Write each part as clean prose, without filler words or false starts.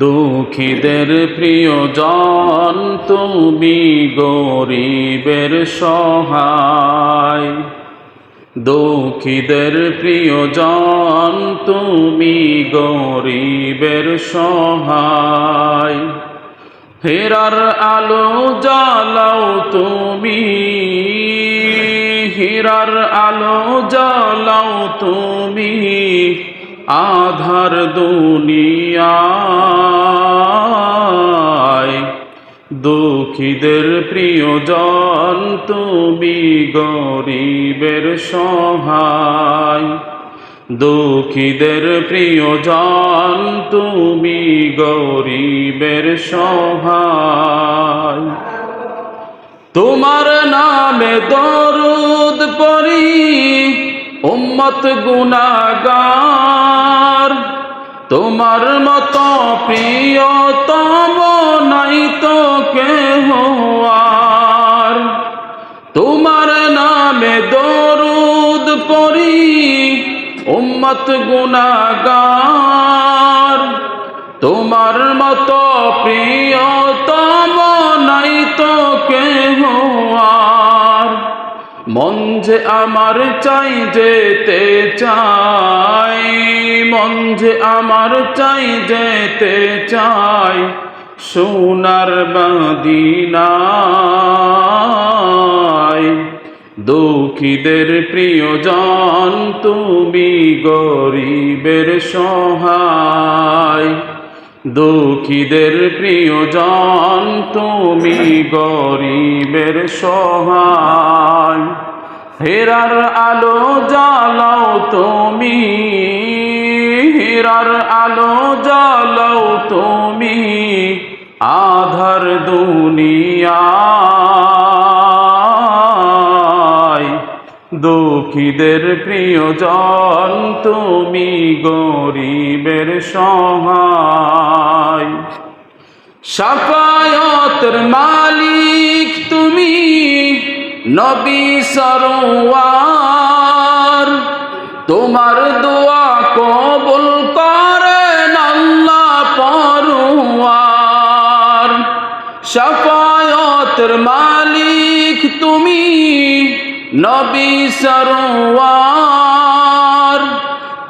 দুঃখীদের প্রিয়জন তুমি, গরিবের সহায়। দুঃখীদের প্রিয়জন তুমি, গরিবের সহায়। হেরার আলো জ্বালাও তুমি, হীরার আলো জ্বালাও তুমি, আধার দুনিয়ায়। দুঃখীদের প্রিয়জন তুমি, গরিবের সহায়। দুঃখীদের প্রিয়জন তুমি, গরিবের সহায়। তোমার নামে দরুদ পড়ি উম্মত গুনাহগার, তোমার মতো প্রিয়তম নাই তো কেহ আর। তোমার নামে দরুদ পড়ি উম্মত গুনাহগার, তোমার মতো প্রিয়তম নাই তো কেহ আর। মন যে আমার চাই যেতে চাই, মন যে আমার চাই যেতে চাই, সোনার মদিনায়। দুঃখীদের প্রিয়জন তুমি, গরিবের সহায়। দুঃখীদের প্রিয়জন তুমি, গরিবের সহায়। হেরার আলো জ্বালাও তুমি, হীরার আলো জ্বালাও তুমি, আধার দুনিয়ায়। দুঃখীদের প্রিয়জন তুমি, গরিবের সহায়। শাফায়াতের মালিক তুমি, নবী সরওয়ার। তোমার দোয়া কবুল করেন আল্লাহ পরওয়ার। শাফায়াতের মালিক তুমি, নবী সরওয়ার।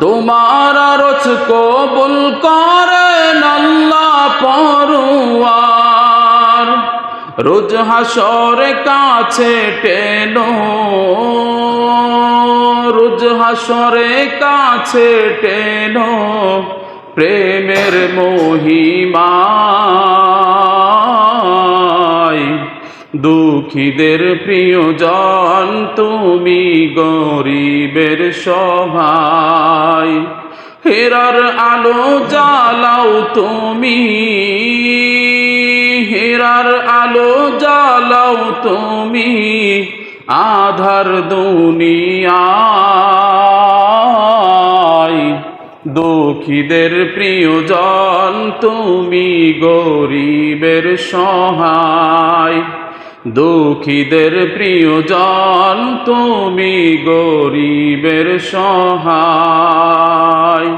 তোমার আরজ কবুল করেন আল্লাহ পরওয়ার। রোজ হাসরে কাছে টেনো, রোজ হাসরে কাছে টেনো, প্রেমের মহিমায়। দুঃখীদের প্রিয়জন তুমি, গরিবের সহায়। হেরার আলো জ্বালাও তুমি, হীরার আলো জ্বালাও তুমি, আধার দুনিয়ায়। দুঃখীদের প্রিয়জন তুমি, গরিবের সহায়। দুঃখীদের প্রিয়জন তুমি, গরিবের সহায়।